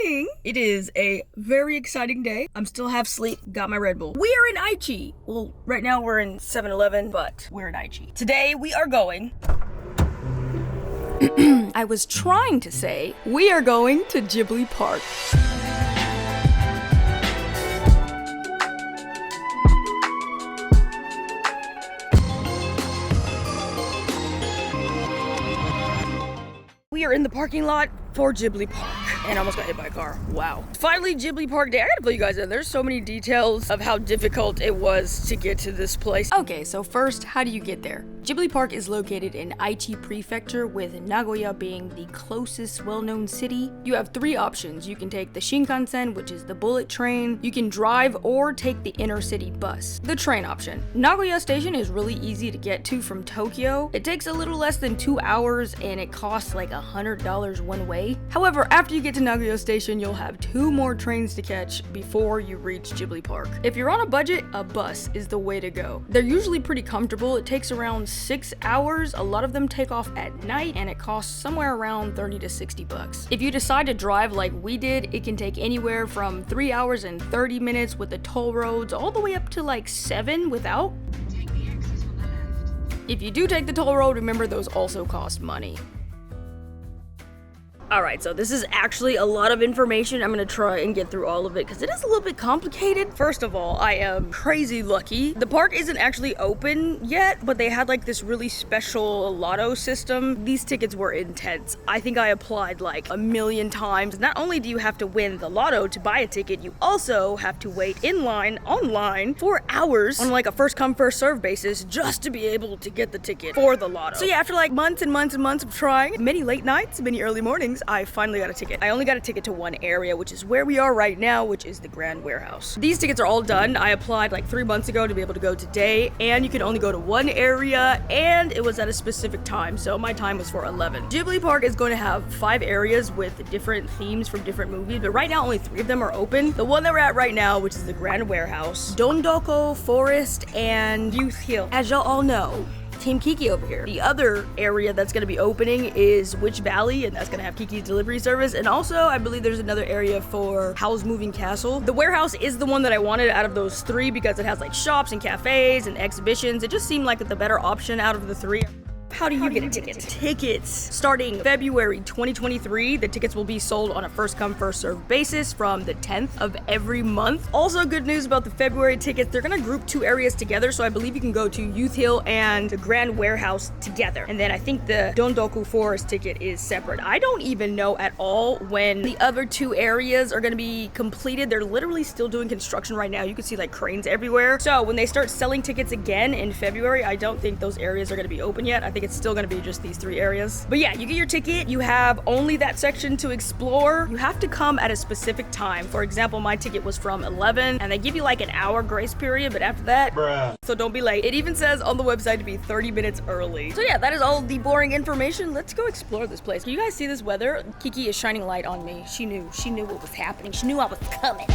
morning. It is a very exciting day. I'm still half asleep. Got my Red Bull. We are in Aichi. Well, right now we're in 7-Eleven, but we're in Aichi. Today we are going... I was trying to say, we are going to Ghibli Park. We are in the parking lot for Ghibli Park. And I almost got hit by a car. Wow. Finally, Ghibli Park Day. I gotta fill you guys in. There's so many details of how difficult it was to get to this place. Okay, so first, how do you get there? Ghibli Park is located in Aichi Prefecture, with Nagoya being the closest well-known city. You have three options. You can take the Shinkansen, which is the bullet train. You can drive or take the inner city bus. The train option. Nagoya Station is really easy to get to from Tokyo. It takes a little less than 2 hours and it costs like $100 one way. However, after you get to Nagoya Station, you'll have 2 more trains to catch before you reach Ghibli Park. If you're on a budget, a bus is the way to go. They're usually pretty comfortable. It takes around 6 hours. A lot of them take off at night and it costs somewhere around 30 to 60 bucks. If you decide to drive like we did, it can take anywhere from 3 hours and 30 minutes with the toll roads all the way up to like 7 without. If you do take the toll road, remember those also cost money. Alright, so this is actually a lot of information. I'm gonna try and get through all of it because it is a little bit complicated. First of all, I am crazy lucky. The park isn't actually open yet, but they had like this really special lotto system. These tickets were intense. I think I applied like 1,000,000 times. Not only do you have to win the lotto to buy a ticket, you also have to wait in line, online, for hours on like a first come first serve basis just to be able to get the ticket for the lotto. So yeah, after like months and months and months of trying, many late nights, many early mornings, I finally got a ticket. I only got a ticket to one area, which is where we are right now, which is the Grand Warehouse. These tickets are all done. I applied like 3 months ago to be able to go today, and you can only go to one area, and it was at a specific time, so my time was for 11. Ghibli Park is going to have 5 areas with different themes from different movies, but right now only 3 of them are open. The one that we're at right now, which is the Grand Warehouse, Dondoko Forest, and Youth Hill. As y'all all know, Team Kiki over here. The other area that's going to be opening is Witch Valley, and that's going to have Kiki's delivery service. And also, I believe there's another area for Howl's Moving Castle. The warehouse is the one that I wanted out of those 3 because it has like shops and cafes and exhibitions. It just seemed like the better option out of the 3. How do you get a ticket? Tickets starting February 2023. The tickets will be sold on a first come first served basis from the 10th of every month. Also, good news about the February tickets. They're gonna group 2 areas together, so I believe you can go to Youth Hill and the Grand Warehouse together. And then I think the Dondoku Forest ticket is separate. I don't even know at all when the other 2 areas are gonna be completed. They're literally still doing construction right now. You can see like cranes everywhere. So when they start selling tickets again in February, I don't think those areas are gonna be open yet. I think it's still gonna be just these 3 areas. But yeah, you get your ticket, you have only that section to explore. You have to come at a specific time. For example, my ticket was from 11, and they give you like an hour grace period, but after that, bruh. So don't be late. It even says on the website to be 30 minutes early. So yeah, that is all the boring information. Let's go explore this place. Can you guys see this weather? Kiki is shining light on me. She knew what was happening. She knew I was coming.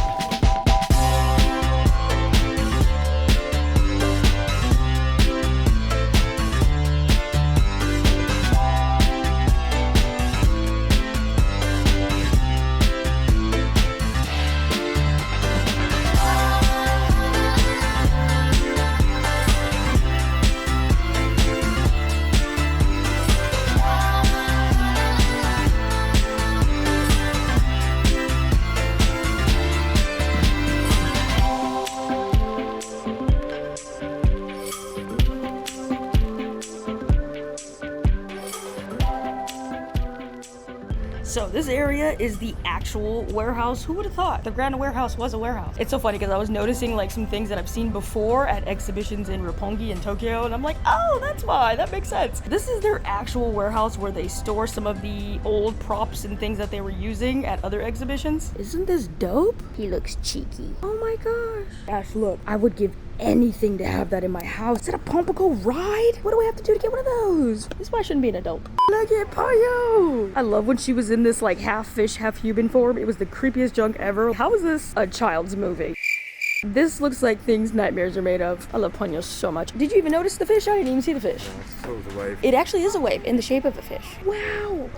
So this area is the actual warehouse. Who would have thought the Grand Warehouse was a warehouse? It's so funny because I was noticing like some things that I've seen before at exhibitions in Roppongi and Tokyo, and I'm like, oh, that's why, that makes sense. This is their actual warehouse where they store some of the old props and things that they were using at other exhibitions. Isn't this dope? He looks cheeky. Oh my gosh. Ash, look, I would give anything to have that in my house. Is that a Pompico ride? What do I have to do to get one of those? This is why I shouldn't be an adult. Look at Payo! I love when she was in this like half fish, half human form. It was the creepiest junk ever. How is this a child's movie? This looks like things nightmares are made of. I love Ponyo so much. Did you even notice the fish? I didn't even see the fish. It was a wave. It actually is a wave in the shape of a fish. Wow.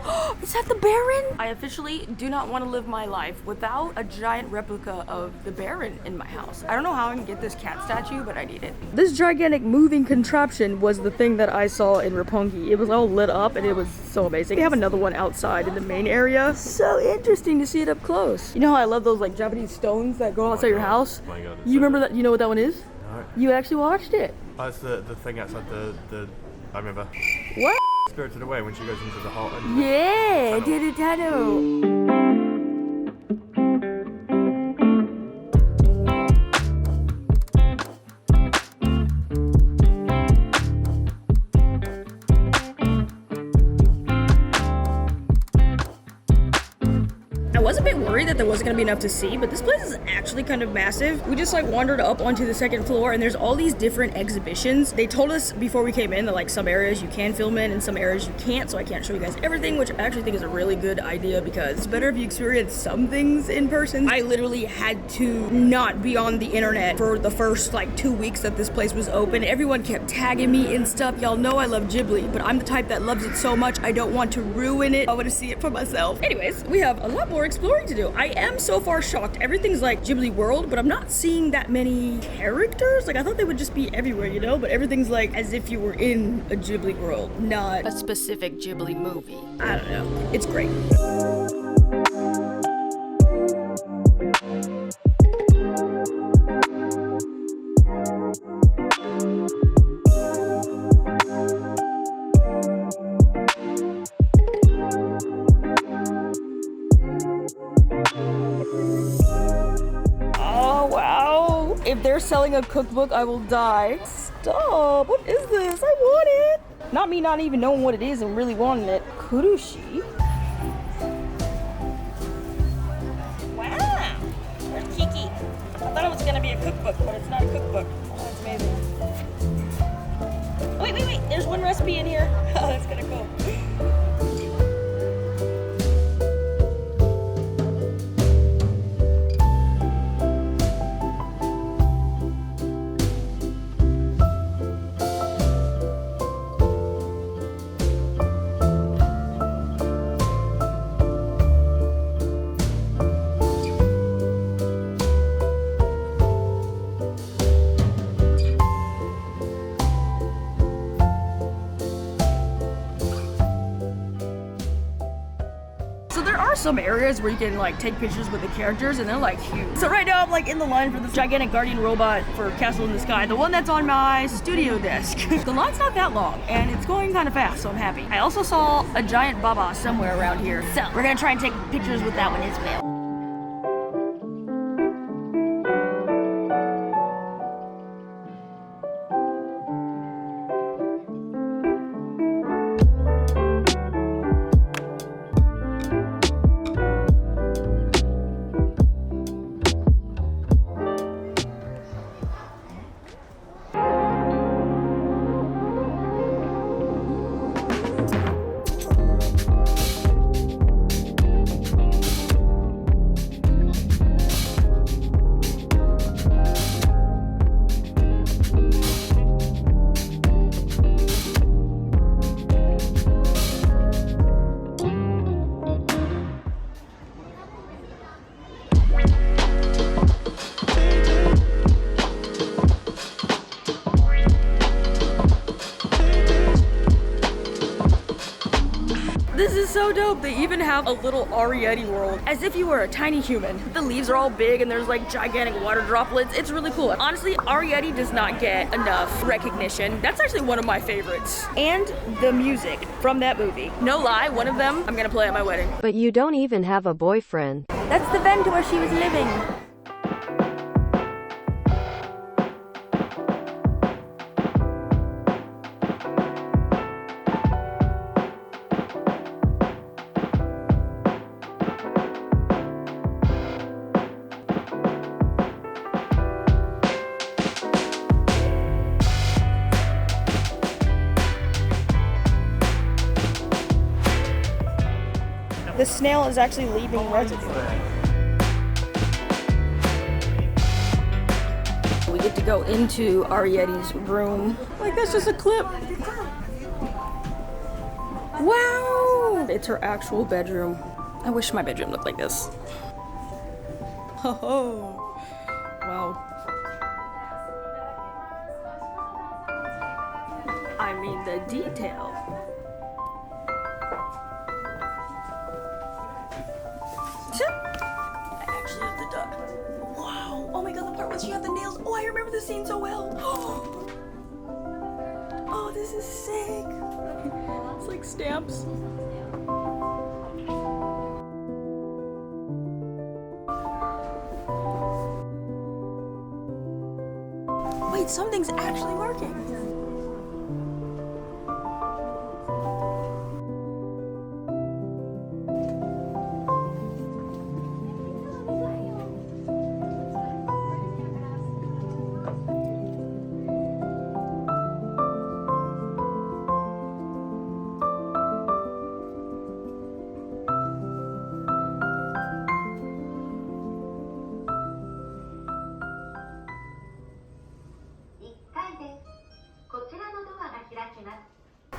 Is that the Baron? I officially do not want to live my life without a giant replica of the Baron in my house. I don't know how I can get this cat statue, but I need it. This gigantic moving contraption was the thing that I saw in Roppongi. It was all lit up and it was so amazing. They have another one outside in the main area. So interesting to see it up close. You know how I love those like Japanese stones that go outside your house? Oh my God. You remember that? You know what that one is? No. You actually watched it. Oh, it's the thing outside the I remember. What? Spirited Away when she goes into the hole. Yeah, did it tunnel. I was a bit worried that there wasn't gonna be enough to see, but this place is actually kind of massive. We just like wandered up onto the second floor and there's all these different exhibitions. They told us before we came in that like some areas you can film in and some areas you can't, so I can't show you guys everything, which I actually think is a really good idea because it's better if you experience some things in person. I literally had to not be on the internet for the first like 2 weeks that this place was open. Everyone kept tagging me and stuff. Y'all know I love Ghibli, but I'm the type that loves it so much I don't want to ruin it. I want to see it for myself. Anyways, we have a lot more exploring to do. I am so far shocked. Everything's like Ghibli world, but I'm not seeing that many characters. Like I thought they would just be everywhere, you know, but everything's like as if you were in a Ghibli world, not a specific Ghibli movie. I don't know. It's great. If they're selling a cookbook, I will die. Stop! What is this? I want it! Not me not even knowing what it is and really wanting it. Kurushi? Wow! They're cheeky. I thought it was gonna be a cookbook, but it's not a cookbook. Oh, that's amazing. Wait. There's one recipe in here. Oh, that's kinda cool. Some areas where you can like take pictures with the characters and they're like huge. So right now I'm like in the line for this gigantic guardian robot for Castle in the Sky, the one that's on my studio desk. The line's not that long and it's going kind of fast, so I'm happy. I also saw a giant baba somewhere around here, so we're gonna try and take pictures with that one as well. This is so dope. They even have a little Arietti world, as if you were a tiny human. The leaves are all big and there's like gigantic water droplets. It's really cool. Honestly, Arietti does not get enough recognition. That's actually one of my favorites. And the music from that movie. No lie, one of them I'm gonna play at my wedding. But you don't even have a boyfriend. That's the vent where she was living. The snail is actually leaving residue. We get to go into Arietti's room. Like, that's just a clip. Wow! It's her actual bedroom. I wish my bedroom looked like this. Oh, wow. I mean, the detail. I actually have the duck. Wow. Oh my god, the part where she had the nails. Oh, I remember this scene so well. Oh, this is sick. It's like stamps. Wait, something's actually working.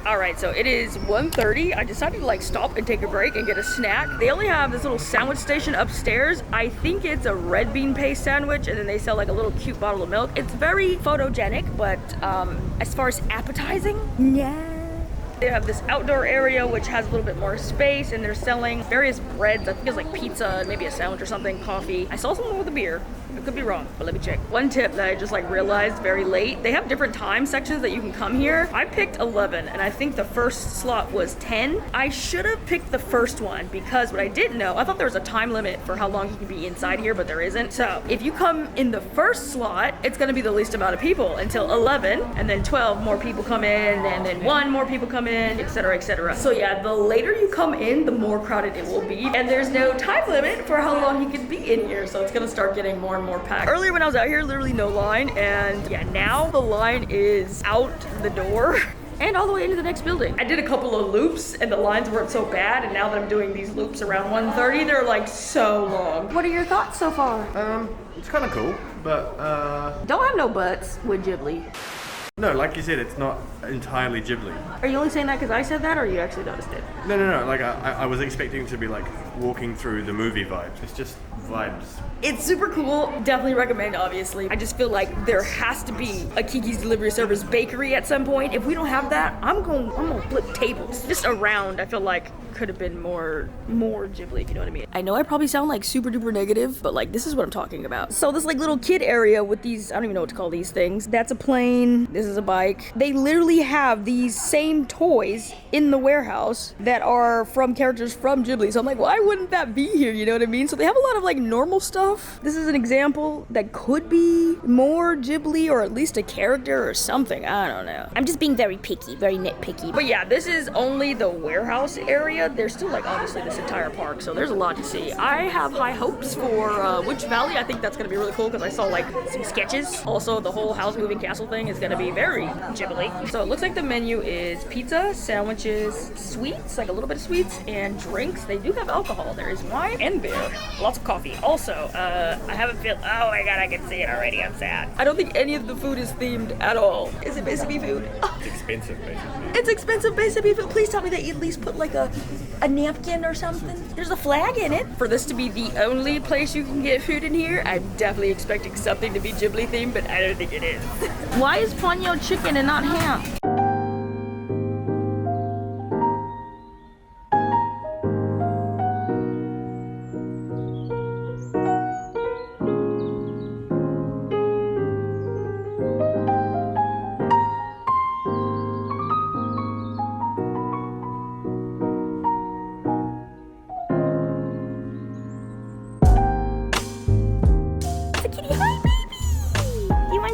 Alright, so it is 1:30. I decided to like stop and take a break and get a snack. They only have this little sandwich station upstairs. I think it's a red bean paste sandwich, and then they sell like a little cute bottle of milk. It's very photogenic, but as far as appetizing, nah. They have this outdoor area which has a little bit more space, and they're selling various breads. I think it's like pizza, maybe a sandwich or something, coffee. I saw something with a beer. I could be wrong, but let me check. One tip that I just like realized very late, they have different time sections that you can come here. I picked 11, and I think the first slot was 10. I should have picked the first one, because what I didn't know, I thought there was a time limit for how long you can be inside here, but there isn't. So if you come in the first slot, it's gonna be the least amount of people until 11, and then 12 more people come in, and then 1 more people come in, etc., etc. So yeah, the later you come in, the more crowded it will be, and there's no time limit for how long you can be in here, so it's gonna start getting more and more packed. Earlier when I was out here, literally no line, and yeah, now the line is out the door and all the way into the next building. I did a couple of loops and the lines weren't so bad, and now that I'm doing these loops around 1:30, they're like so long. What are your thoughts so far? It's kind of cool, but Don't have no buts with Ghibli. no, like you said, it's not entirely Ghibli. Are you only saying that because I said that, or you actually noticed it? No. Like I was expecting to be like walking through the movie vibes. It's just vibes. It's super cool. Definitely recommend, obviously. I just feel like there has to be a Kiki's Delivery Service bakery at some point. If we don't have that, I'm gonna flip tables. Just around, I feel like could have been more Ghibli, if you know what I mean. I know I probably sound like super duper negative, but like this is what I'm talking about. So this like little kid area with these, I don't even know what to call these things. That's a plane, this is a bike. They literally have these same toys in the warehouse that are from characters from Ghibli. So I'm like, why wouldn't that be here, you know what I mean? So they have a lot of like normal stuff. This is an example that could be more Ghibli, or at least a character or something, I don't know. I'm just being very picky, very nitpicky. But yeah, this is only the warehouse area. There's still like obviously this entire park, so there's a lot to see. I have high hopes for Witch Valley. I think that's gonna be really cool because I saw like some sketches. Also, the whole house moving castle thing is gonna be very Ghibli. So it looks like the menu is pizza, sandwiches, sweets, like a little bit of sweets, and drinks. They do have alcohol. There is wine and beer. Lots of coffee. Also, I haven't feel. Oh my god, I can see it already. I'm sad. I don't think any of the food is themed at all. Is it basically food? It's expensive, basically. It's expensive basically food. Please tell me that you at least put like a napkin or something. There's a flag in it. For this to be the only place you can get food in here, I'm definitely expecting something to be Ghibli themed, but I don't think it is. Why is Ponyo chicken and not ham?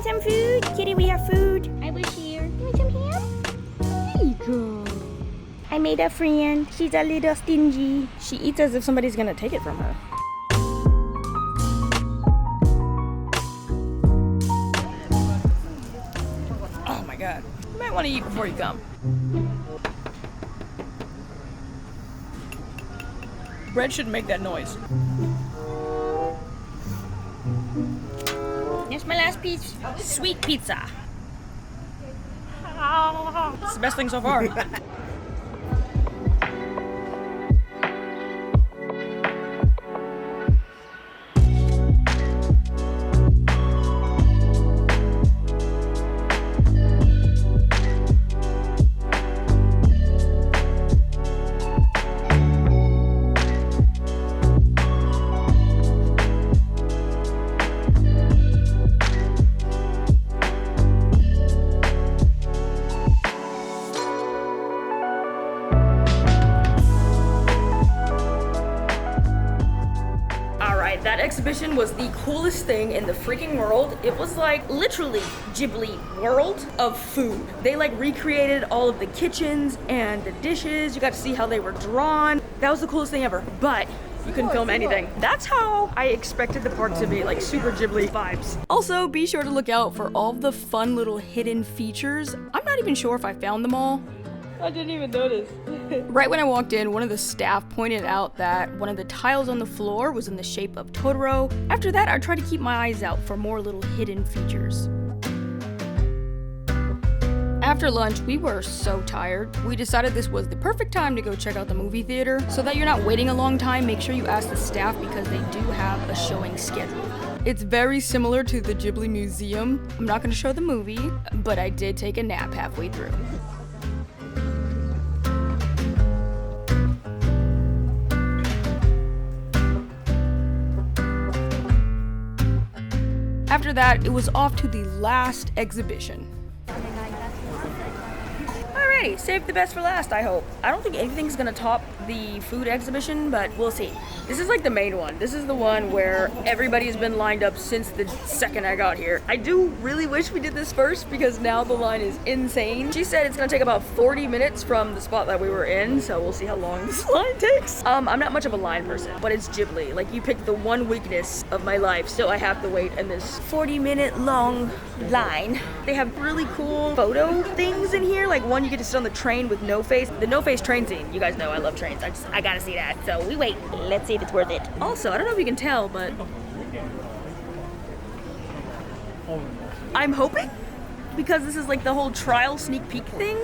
Some food? Kitty, we have food. I was here. You want some ham? There you go. I made a friend. She's a little stingy. She eats as if somebody's gonna take it from her. Oh my god. You might want to eat before you come. Bread shouldn't make that noise. That's my last piece. 4-piece sweet pizza. It's the best thing so far. That exhibition was the coolest thing in the freaking world. It was like literally Ghibli world of food. They like recreated all of the kitchens and the dishes. You got to see how they were drawn. That was the coolest thing ever, but you couldn't film anything. That's how I expected the park to be, like super Ghibli vibes. Also, be sure to look out for all the fun little hidden features. I'm not even sure if I found them all. I didn't even notice. Right when I walked in, one of the staff pointed out that one of the tiles on the floor was in the shape of Totoro. After that, I tried to keep my eyes out for more little hidden features. After lunch, we were so tired. We decided this was the perfect time to go check out the movie theater. So that you're not waiting a long time, make sure you ask the staff because they do have a showing schedule. It's very similar to the Ghibli Museum. I'm not going to show the movie, but I did take a nap halfway through. After that, it was off to the last exhibition. Alrighty, save the best for last, I hope. I don't think anything's gonna top the food exhibition, but we'll see. This is like the main one. This is the one where everybody has been lined up since the second I got here. I do really wish we did this first because now the line is insane. She said it's gonna take about 40 minutes from the spot that we were in, so we'll see how long this line takes. I'm not much of a line person, but it's Ghibli. Like, you picked the one weakness of my life, so I have to wait in this 40-minute long line. They have really cool photo things in here. Like, one, you get to sit on the train with no face. The no face train scene. You guys know I love trains. I gotta see that. So we wait. Let's see if it's worth it. Also, I don't know if you can tell, but I'm hoping, because this is like the whole trial sneak peek thing,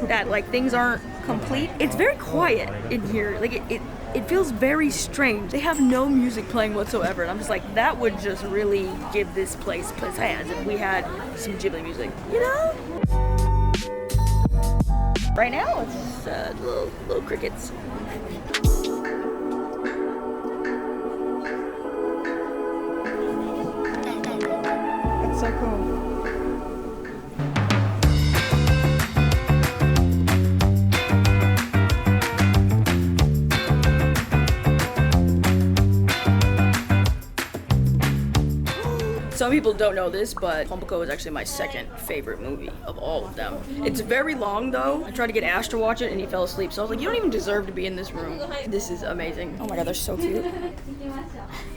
that like things aren't complete. It's very quiet in here. Like it feels very strange. They have no music playing whatsoever, and I'm just like, that would just really give this place pizzazz if we had some Ghibli music, you know? Right now, it's little crickets. That's so cool. Some people don't know this, but Pompoco is actually my second favorite movie of all of them. It's very long though. I tried to get Ash to watch it and he fell asleep, so I was like, you don't even deserve to be in this room. This is amazing. Oh my god, they're so cute.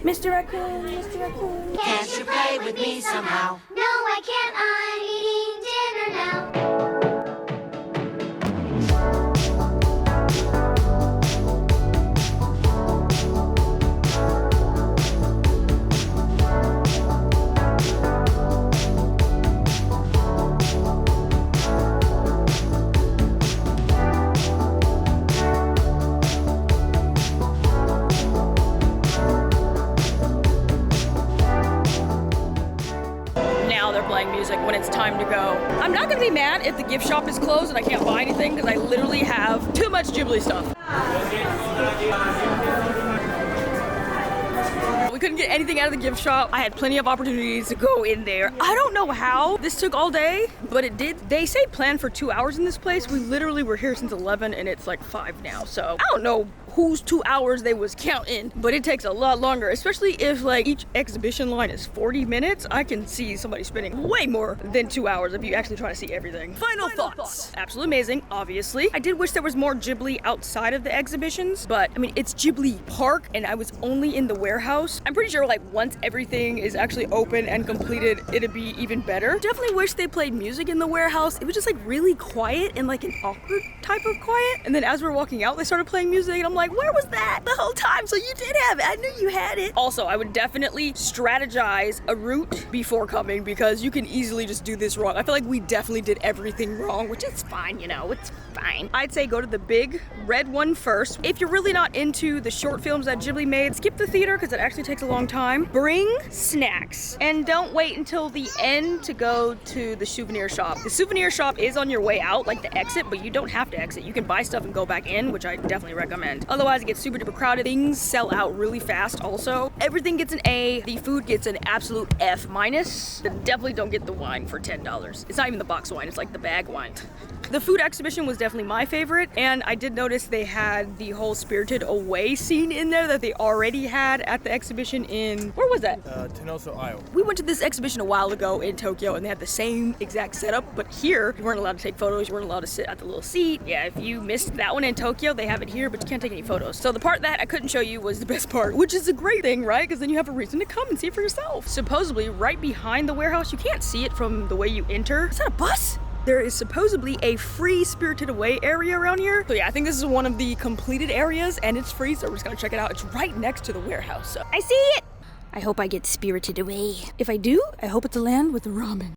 Mr. Raccoon, Mr. Raccoon. Can't you play with me somehow? No, I can't. I'm eating dinner now. Music when it's time to go. I'm not gonna be mad if the gift shop is closed and I can't buy anything because I literally have too much Ghibli stuff. We couldn't get anything out of the gift shop. I had plenty of opportunities to go in there. I don't know how this took all day, but it did. They say plan for 2 hours in this place. We literally were here since 11 and it's like 5 now. So I don't know whose 2 hours they was counting, but it takes a lot longer, especially if like each exhibition line is 40 minutes. I can see somebody spending way more than 2 hours if you actually try to see everything. Final thoughts. Absolutely amazing, obviously. I did wish there was more Ghibli outside of the exhibitions, but I mean, it's Ghibli Park and I was only in the warehouse. I'm I'm pretty sure like once everything is actually open and completed, it'd be even better. Definitely wish they played music in the warehouse. It was just like really quiet and like an awkward type of quiet. And then as we were walking out, they started playing music and I'm like, where was that the whole time? So you did have it. I knew you had it. Also, I would definitely strategize a route before coming because you can easily just do this wrong. I feel like we definitely did everything wrong, which is fine, you know, it's fine. I'd say go to the big red one first. If you're really not into the short films that Ghibli made, skip the theater because it actually takes a long time. Bring snacks and don't wait until the end to go to the souvenir shop. The souvenir shop is on your way out, like the exit, but you don't have to exit. You can buy stuff and go back in, which I definitely recommend. Otherwise, it gets super duper crowded. Things sell out really fast also. Everything gets an A. The food gets an absolute F minus. Definitely don't get the wine for $10. It's not even the box wine, it's like the bag wine. The food exhibition was definitely my favorite, and I did notice they had the whole Spirited Away scene in there that they already had at the exhibition in, where was that? Tenoso Isle. We went to this exhibition a while ago in Tokyo and they had the same exact setup, but here you weren't allowed to take photos, you weren't allowed to sit at the little seat. Yeah, if you missed that one in Tokyo, they have it here, but you can't take any photos. So the part that I couldn't show you was the best part, which is a great thing, right? Because then you have a reason to come and see it for yourself. Supposedly, right behind the warehouse, you can't see it from the way you enter. Is that a bus? There is supposedly a free Spirited Away area around here. So yeah, I think this is one of the completed areas and it's free, so we're just gonna check it out. It's right next to the warehouse. So I see it! I hope I get spirited away. If I do, I hope it's a land with ramen.